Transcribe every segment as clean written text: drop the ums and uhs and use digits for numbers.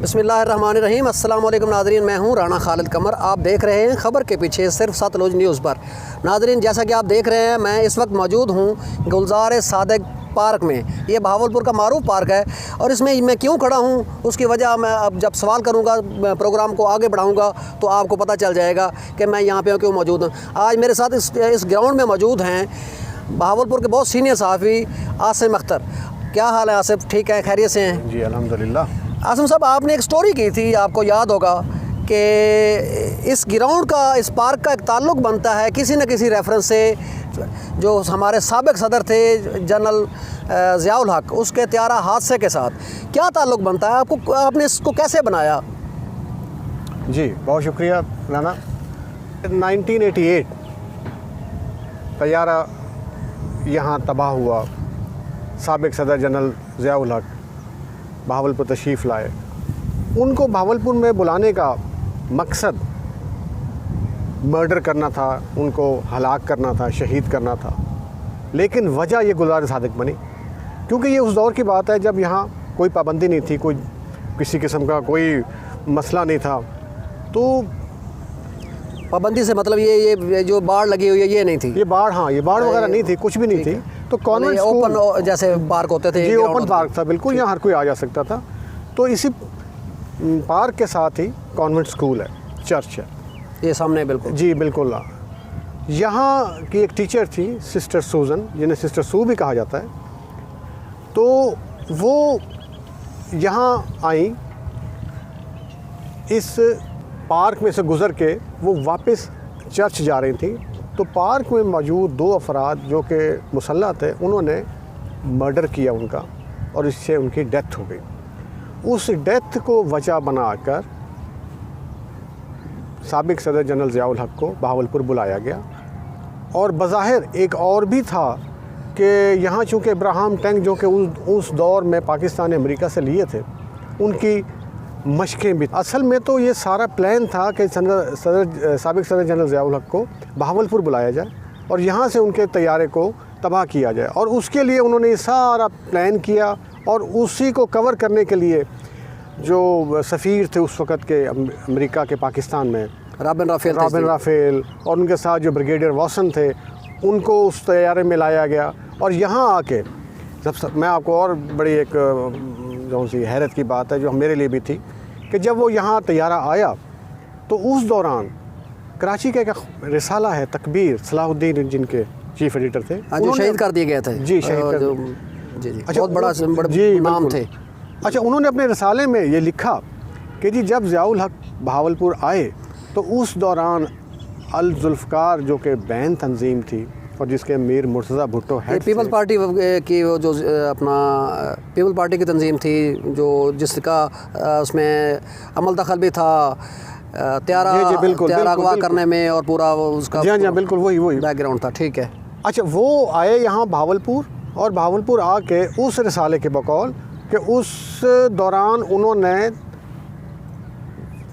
बिस्मिल्लाहिर्रहमानिर्रहीम। अस्सलाम वालेकुम नाज़रीन, मैं हूं राना खालिद कमर। आप देख रहे हैं ख़बर के पीछे सिर्फ सतलुज न्यूज़ पर। नाज़रीन, जैसा कि आप देख रहे हैं, मैं इस वक्त मौजूद हूं गुलजार सादिक पार्क में। ये बहावलपुर का मारूफ पार्क है और इसमें मैं क्यों खड़ा हूं उसकी वजह मैं अब जब सवाल करूंगा, प्रोग्राम को आगे बढ़ाऊंगा तो आपको पता चल जाएगा कि मैं यहाँ पे क्यों मौजूद हूँ। आज मेरे साथ इस ग्राउंड में मौजूद हैं बहावलपुर के बहुत सीनियर सहाफ़ी आसिम अख्तर। क्या हाल है आसिफ, ठीक है, खैरियत से हैं? जी अल्हम्दुलिल्लाह। आसिम साहब, आपने एक स्टोरी की थी, आपको याद होगा कि इस ग्राउंड का, इस पार्क का एक ताल्लुक़ बनता है किसी न किसी रेफरेंस से, जो हमारे साबिक़ सदर थे जनरल ज़ियाउल हक, उसके त्यारा हादसे के साथ। क्या ताल्लुक़ बनता है आपको, आपने इसको कैसे बनाया? जी बहुत शुक्रिया राना। 1988 तैयारा यहाँ तबाह हुआ। साबिक़ सदर जनरल ज़ियाउल हक बहावलपुर तशरीफ़ लाए। उनको बहावलपुर में बुलाने का मकसद मर्डर करना था, उनको हलाक करना था, शहीद करना था। लेकिन वजह ये गुलजार सादिक बनी, क्योंकि ये उस दौर की बात है जब यहाँ कोई पाबंदी नहीं थी, कोई किसी किस्म का कोई मसला नहीं था। तो पाबंदी से मतलब ये जो बाढ़ लगी हुई है ये नहीं थी? ये बाढ़, हाँ, ये बाढ़ वगैरह नहीं थी, कुछ भी नहीं थी। तो कॉन्वेंट ओपन जैसे पार्क होते थे? जी ओपन पार्क था, बिल्कुल, यहाँ हर कोई आ जा सकता था। तो इसी पार्क के साथ ही कॉन्वेंट स्कूल है, चर्च है, ये सामने बिल्कुल। जी बिल्कुल। यहाँ की एक टीचर थी सिस्टर सूजन, जिन्हें सिस्टर सू भी कहा जाता है। तो वो यहाँ आई, इस पार्क में से गुज़र के वो वापस चर्च जा रही थी। तो पार्क में मौजूद दो अफराद जो कि मुसल्लह थे, उन्होंने मर्डर किया उनका, और इससे उनकी डेथ हो गई। उस डेथ को वजह बनाकर साबिक़ सदर जनरल ज़ियाउल हक को बहावलपुर बुलाया गया। और बज़ाहिर एक और भी था कि यहाँ चूँकि इब्राहिम टैंक जो कि उस दौर में पाकिस्तान ने अमेरिका से लिए थे, उनकी मशक़ें भी। असल में तो ये सारा प्लान था कि साबिक़ सदर जनरल ज़ियाउल हक को बहावलपुर बुलाया जाए और यहाँ से उनके तैयारे को तबाह किया जाए। और उसके लिए उन्होंने ये सारा प्लान किया, और उसी को कवर करने के लिए जो सफ़ीर थे उस वक़्त के अमेरिका के पाकिस्तान में, रॉबिन राफेल, और उनके साथ जो ब्रिगेडियर वॉसन थे, उनको उस तैयारे में लाया गया। और यहाँ आके जब मैं आपको और बड़ी एक जो सी हैरत की बात है जो मेरे लिए भी थी, कि जब वो यहाँ तैयारा आया तो उस दौरान कराची का एक रिसाला है तकबीर, सलाहुद्दीन जिनके चीफ एडिटर थे, जो शहीद कर दिए गए थे। जी, शहीद कर जी। अच्छा, बहुत बड़ा जी नाम थे। अच्छा, उन्होंने अपने रिसाले में ये लिखा कि जी जब ज़ियाउल हक बहावलपुर आए तो उस दौरान अल जुल्फ़कार जो कि बैन तंजीम थी और जिसके Mir Murtaza Bhutto head, Peoples Party की वो जो अपना पीपल पार्टी की तंजीम थी, जो जिसका उसमें अमल दखल भी था त्यारा अगवा करने में, और पूरा उसका बिल्कुल वही बैकग्राउंड था। ठीक है। अच्छा, वो आए यहाँ बहावलपुर, और बहावलपुर आके उस रिसाले के बकौल कि उस दौरान उन्होंने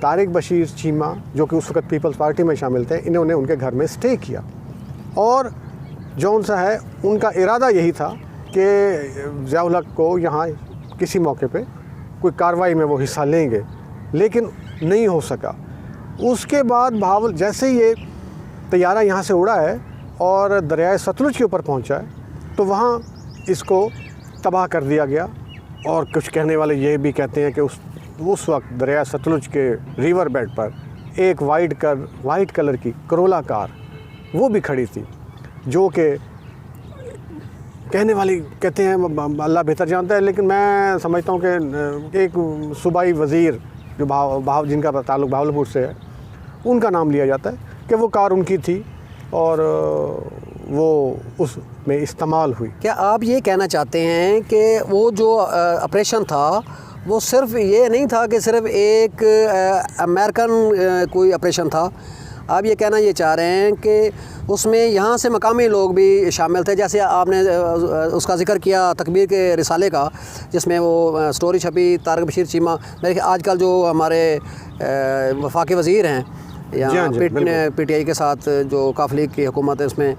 तारिक बशीर चीमा जो कि उस वक़्त पीपल्स पार्टी में शामिल थे, इन्होंने उनके घर में स्टे किया। और जौन सा है उनका इरादा यही था कि ज़ियाउल हक को यहाँ किसी मौके पे कोई कार्रवाई में वो हिस्सा लेंगे, लेकिन नहीं हो सका। उसके बाद जैसे ये तैयारा यहाँ से उड़ा है और दरियाए सतलुज के ऊपर पहुँचा है, तो वहाँ इसको तबाह कर दिया गया। और कुछ कहने वाले ये भी कहते हैं कि उस वक्त दरिया सतलुज के रिवर बेड पर एक वाइट कलर की करोला कार वो भी खड़ी थी, जो कि कहने वाली कहते हैं, अल्लाह बेहतर जानता है, लेकिन मैं समझता हूँ कि एक सूबाई वज़ीर जो जिनका ताल्लुक़ बहावलपुर से है, उनका नाम लिया जाता है कि वो कार उनकी थी और वो उसमें इस्तेमाल हुई। क्या आप ये कहना चाहते हैं कि वो जो ऑपरेशन था वो सिर्फ ये नहीं था कि सिर्फ एक अमेरिकन कोई ऑपरेशन था? आप ये कहना ये चाह रहे हैं कि उसमें यहाँ से मकामी लोग भी शामिल थे, जैसे आपने उसका जिक्र किया तकबीर के रिसाले का, जिसमें वो स्टोरी छपी तारिक बशीर चीमा, मेरे आजकल जो हमारे वफाकी वज़ीर हैं यहाँ PTI के साथ जो काफ लीग की हुकूमत है उसमें,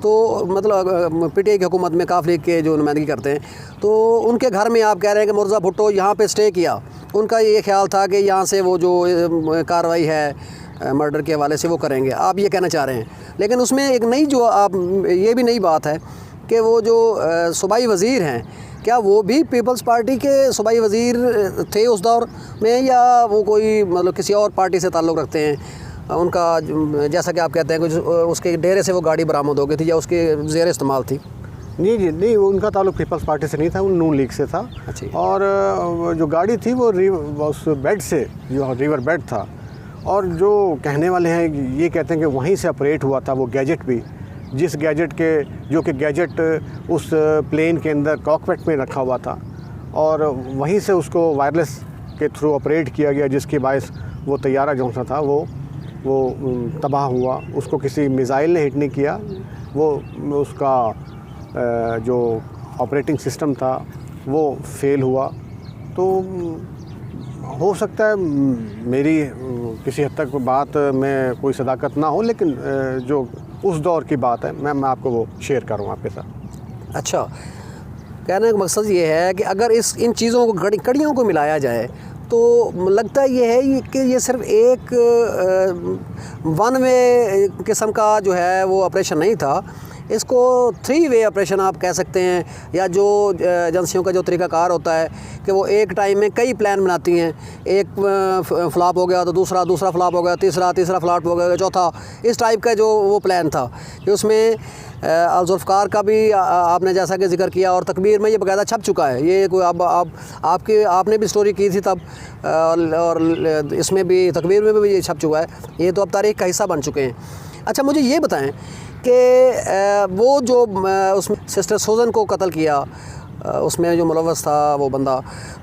तो मतलब PTI की हुकूमत में काफ लीग के जो नुमाइंदगी करते हैं, तो उनके घर में आप कह रहे हैं कि मुर्तज़ा भुट्टो यहाँ पे स्टे किया, उनका ये ख्याल था कि यहाँ से वो जो कार्रवाई है मर्डर के हवाले से वो करेंगे, आप ये कहना चाह रहे हैं। लेकिन उसमें एक नई जो आप ये भी नई बात है कि वो जो सूबाई वज़ीर हैं, क्या वो भी पीपल्स पार्टी के सूबाई वज़ीर थे उस दौर में, या वो कोई मतलब किसी और पार्टी से ताल्लुक़ रखते हैं? उनका जैसा कि आप कहते हैं कि उसके डेरे से वो गाड़ी बरामद हो गई थी या उसके ज़ेर इस्तेमाल थी? जी नहीं, उनका ताल्लुक़ पीपल्स पार्टी से नहीं था, वो नून लीग से था। अच्छा। और जो गाड़ी थी वो उस बेड से, जो रिवर बेड था, और जो कहने वाले हैं ये कहते हैं कि वहीं से ऑपरेट हुआ था वो गैजेट भी, जिस गैजेट के जो कि गैजेट उस प्लेन के अंदर कॉकपिट में रखा हुआ था, और वहीं से उसको वायरलेस के थ्रू ऑपरेट किया गया, जिसकी बायस वो तैयारा जो सा था वो तबाह हुआ। उसको किसी मिसाइल ने हिट नहीं किया, वो उसका जो ऑपरेटिंग सिस्टम था वो फेल हुआ। तो हो सकता है मेरी किसी हद तक बात में कोई सदाकत ना हो, लेकिन जो उस दौर की बात है मैं आपको वो शेयर कर रहा हूँ आपके साथ। अच्छा, कहने का मकसद ये है कि अगर इन चीज़ों को कड़ियों को मिलाया जाए तो लगता ये है कि ये सिर्फ एक वन वे किस्म का जो है वो ऑपरेशन नहीं था, इसको 3 वे ऑपरेशन आप कह सकते हैं, या जो एजेंसियों का जो तरीक़ाकार होता है कि वो एक टाइम में कई प्लान बनाती हैं, एक फ्लॉप हो गया तो दूसरा फ्लॉप हो गया, तीसरा फ्लॉप हो गया, चौथा, इस टाइप का जो वो प्लान था कि उसमें जुल्फ़कार का भी आपने जैसा कि ज़िक्र किया, और तकबीर में ये बाकायदा छप चुका है। ये कोई अब आपने भी स्टोरी की थी तब, और इसमें भी तकबीर में भी ये छप चुका है, ये तो अब तारीख़ का हिस्सा बन चुके हैं। अच्छा, मुझे ये बताएं कि वो जो उसमें सिस्टर सूज़न को कत्ल किया, उसमें जो मुलव्वस था वो बंदा,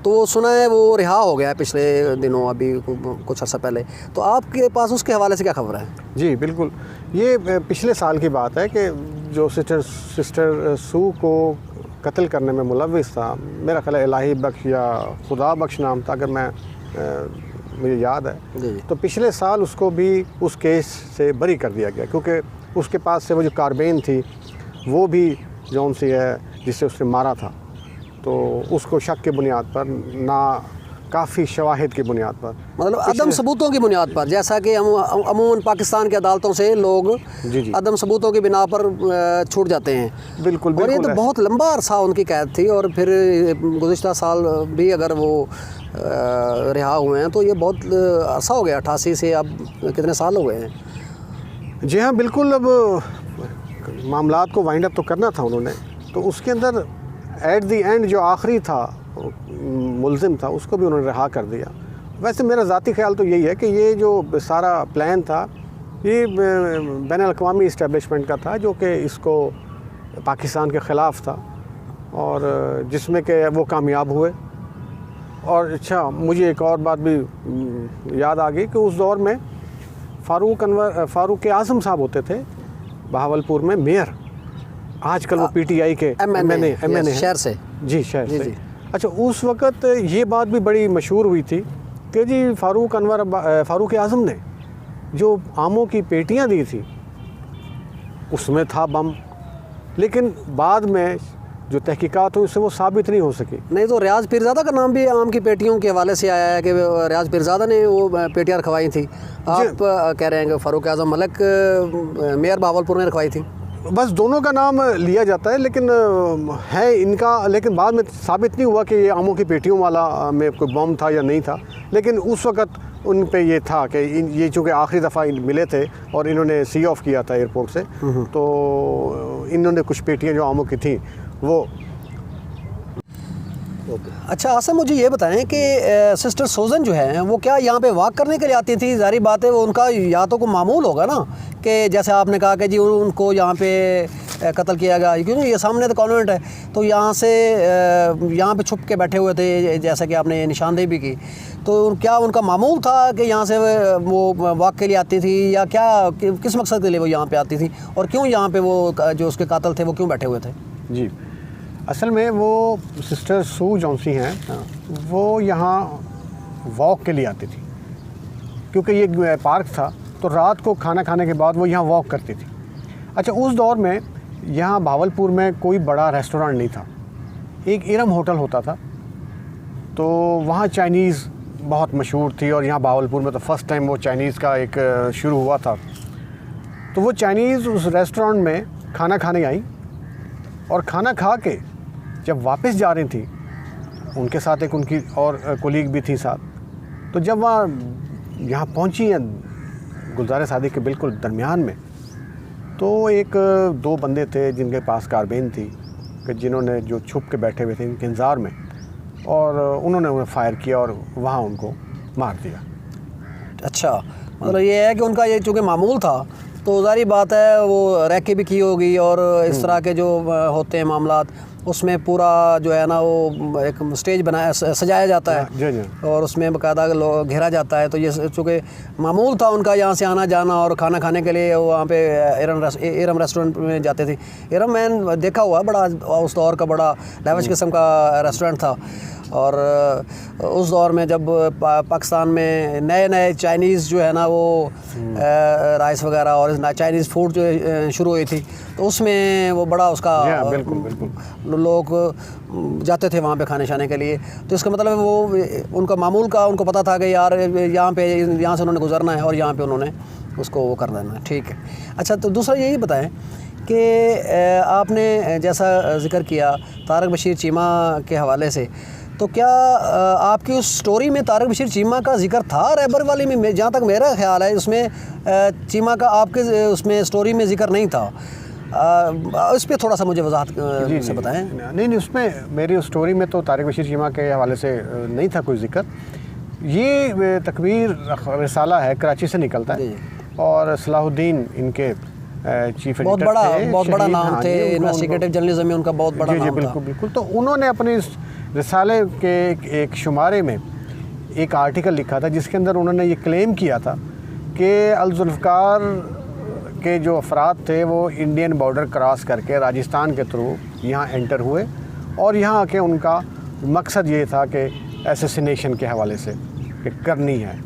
तो वो सुना है वो रिहा हो गया है पिछले दिनों, अभी कुछ अर्सा पहले। तो आपके पास उसके हवाले से क्या खबर है? जी बिल्कुल, ये पिछले साल की बात है कि जो सिस्टर सू को कत्ल करने में मुलव्वस था, मेरा ख्याल इलाही बख्श या खुदा बख्श नाम था, अगर मुझे याद है जी। तो पिछले साल उसको भी उस केस से बरी कर दिया गया, क्योंकि उसके पास से वो जो कारबेन थी वो भी जौन सी है जिससे उसने मारा था, तो उसको शक की बुनियाद पर, ना काफ़ी शवाहिद की बुनियाद पर, मतलब अदम सबूतों की बुनियाद पर, जैसा कि अमूमन पाकिस्तान की अदालतों से लोग जी अदम सबूतों की बिना पर छूट जाते हैं। बिल्कुल और ये तो बहुत लंबा अरसा उनकी कैद थी, और फिर गुज़िश्ता साल भी अगर वो रिहा हुए हैं तो ये बहुत अरसा हो गया, 88 से अब कितने साल हो गए हैं। जी हाँ बिल्कुल। अब मामलात को वाइंड अप तो करना था उन्होंने, तो उसके अंदर एट दी एंड जो आखिरी था मुल्ज़िम था उसको भी उन्होंने रिहा कर दिया। वैसे मेरा ज़ाती ख्याल तो यही है कि ये जो सारा प्लान था ये बैनुल-अक़वामी इस्टेब्लिशमेंट का था, जो कि इसको पाकिस्तान के ख़िलाफ़ था, और जिसमें कि वो कामयाब हुए। और अच्छा, मुझे एक और बात भी याद आ गई कि उस दौर में फ़ारूक आज़म साहब होते थे बहावलपुर में मेयर, आजकल वो पीटीआई के MNA शहर से। जी, शहर से। अच्छा, उस वक़्त ये बात भी बड़ी मशहूर हुई थी कि जी फ़ारूक आज़म ने जो आमों की पेटियां दी थी उसमें था बम, लेकिन बाद में जो तहकीकात हुई उससे वो साबित नहीं हो सकी। नहीं तो रियाज़ पीरज़ादा का नाम भी आम की पेटियों के हवाले से आया है कि रियाज़ पीरज़ादा ने वो पेटियाँ रखवाई थी। आप कह रहे हैं कि फ़ारूक आज़म मलिक मेयर बहावलपुर ने रखवाई थी। बस दोनों का नाम लिया जाता है, लेकिन है इनका, लेकिन बाद में साबित नहीं हुआ कि ये आमों की पेटियों वाला में कोई बम था या नहीं था। लेकिन उस वक़्त उन पे ये था कि ये चूँकि आखिरी दफ़ा मिले थे और इन्होंने सी ऑफ किया था एयरपोर्ट से, तो इन्होंने कुछ पेटियाँ जो आमों की थी वो। अच्छा आसम, मुझे ये बताएं कि सिस्टर सूज़न जो है वो क्या यहाँ पे वॉक करने के लिए आती थी? ज़ाहिर बात है वो उनका या तो को मामूल होगा ना कि जैसे आपने कहा कि जी उनको यहाँ पे कत्ल किया गया, क्योंकि ये सामने तो कॉन्वेंट है, तो यहाँ से यहाँ पे छुप के बैठे हुए थे, जैसा कि आपने निशानदेही भी की। तो क्या उनका मामूल था कि यहाँ से वो वॉक के लिए आती थी, या क्या किस मकसद के लिए वो यहाँ पे आती थी, और क्यों यहाँ पे वो जो उसके कातिल थे वो क्यों बैठे हुए थे? जी, असल में वो सिस्टर सू जॉन्सी हैं, वो यहाँ वॉक के लिए आती थी, क्योंकि ये पार्क था, तो रात को खाना खाने के बाद वो यहाँ वॉक करती थी। अच्छा, उस दौर में यहाँ बहावलपुर में कोई बड़ा रेस्टोरेंट नहीं था, एक इरम होटल होता था, तो वहाँ चाइनीज़ बहुत मशहूर थी, और यहाँ बहावलपुर में तो फ़र्स्ट टाइम वो चाइनीज़ का एक शुरू हुआ था। तो वो चाइनीज़ उस रेस्टोरेंट में खाना खाने आई, और खाना खा के जब वापस जा रही थी, उनके साथ एक उनकी और कोलीग भी थी साथ। तो जब वहाँ यहाँ पहुँची हैं गुलजार शादी के बिल्कुल दरमियान में, तो एक दो बंदे थे जिनके पास कारबीन थी, कि जिन्होंने जो छुप के बैठे हुए थे इनके इंतज़ार में, और उन्होंने उन्हें फ़ायर किया और वहाँ उनको मार दिया। अच्छा, मतलब ये है कि उनका ये चूँकि मामूल था, तो ज़ाहिर बात है वो रैके भी की होगी, और इस तरह के जो होते हैं मामलात, उसमें पूरा जो है ना वो एक स्टेज बनाया सजाया जाता है, जी जी, और उसमें बाकायदा घेरा जाता है। तो ये चूँकि मामूल था उनका यहाँ से आना जाना, और खाना खाने के लिए वहाँ पे इरम रेस्टोरेंट में जाते थे। इरम मैंने देखा हुआ बड़ा उस दौर का बड़ा लाविश किस्म का रेस्टोरेंट था, और उस दौर में जब पाकिस्तान में नए नए चाइनीज़ जो है ना वो राइस वगैरह और चाइनीज़ फूड जो शुरू हुई थी, तो उसमें वो बड़ा उसका बिल्कुल बिल्कुल लोग जाते थे वहाँ पे खाने शाने के लिए। तो इसका मतलब है वो उनका मामूल का उनको पता था कि यार यहाँ से उन्होंने गुजरना है, और यहाँ पे उन्होंने उसको वो कर देना है। ठीक है। अच्छा, तो दूसरा यही बताएं कि आपने जैसा ज़िक्र किया तारक बशीर चीमा के हवाले से, तो क्या आपकी उस स्टोरी में तारक बशीर चीमा का जिक्र था रहबर वाली में? जहाँ तक मेरा ख्याल है उसमें चीमा का आपके उसमें स्टोरी में जिक्र नहीं था। इस पर थोड़ा सा मुझे वजाहत से बताएं। नहीं, उसमें मेरी स्टोरी में तो तारक बशीर चीमा के हवाले से नहीं था कोई जिक्र। ये तकबीर रिसाला है, कराची से निकलता है, और सलाहुद्दीन इनके चीफ बहुत बड़ा नाम थे, इन्वेस्टिगेटिव जर्नलिज्म में उनका बहुत बड़ा नाम था। बिल्कुल। तो उन्होंने अपने इस रिसाले के एक शुमारे में एक आर्टिकल लिखा था, जिसके अंदर उन्होंने ये क्लेम किया था कि अल-जुल्फ़िकार के जो अफराद थे वो इंडियन बॉर्डर क्रॉस करके राजस्थान के थ्रू यहाँ एंटर हुए, और यहाँ आके उनका मकसद ये था कि एसेसिनेशन के हवाले से कि करनी है।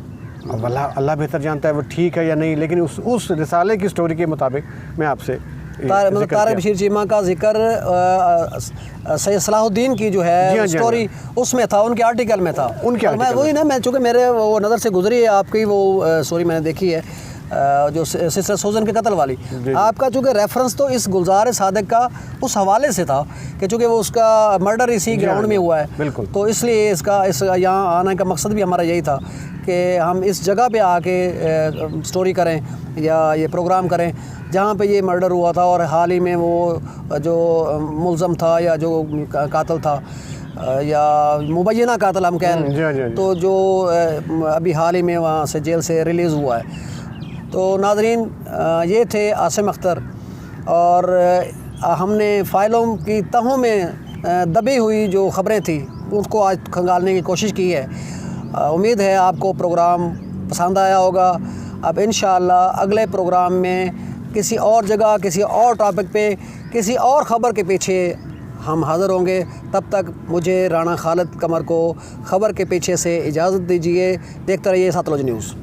अब अल्लाह बेहतर जानता है वो ठीक है या नहीं, लेकिन उस रिसाले की स्टोरी के मुताबिक मैं आपसे तारक बशीर चीमा का जिक्र सैयद सलाहुद्दीन की जो है स्टोरी उसमें था, उनके आर्टिकल में था। मैं वही ना, मैं चूँकि मेरे वो नज़र से गुजरी है आपकी वो स्टोरी मैंने देखी है, जो सिस्टर सूजन के कत्ल वाली। आपका चूँकि रेफरेंस तो इस गुलजार सादिक का उस हवाले से था कि चूँकि वो उसका मर्डर इसी ग्राउंड में हुआ है, तो इसलिए इस यहाँ आने का मकसद भी हमारा यही था कि हम इस जगह पे आके स्टोरी करें या ये प्रोग्राम करें जहाँ पे ये मर्डर हुआ था, और हाल ही में वो जो मुल्ज़म था या जो कातिल था या मुबैना कातिल हम कह लें, तो जो अभी हाल ही में वहाँ से जेल से रिलीज़ हुआ है। तो नाज़रीन, ये थे आसिम अख्तर, और हमने फ़ाइलों की तहों में दबी हुई जो ख़बरें थी उसको आज खंगालने की कोशिश की है। उम्मीद है आपको प्रोग्राम पसंद आया होगा। अब इंशाअल्लाह अगले प्रोग्राम में किसी और जगह, किसी और टॉपिक पे, किसी और ख़बर के पीछे हम हाज़िर होंगे। तब तक मुझे राना खालिद कमर को ख़बर के पीछे से इजाज़त दीजिए। देखते रहिए सतलुज न्यूज़।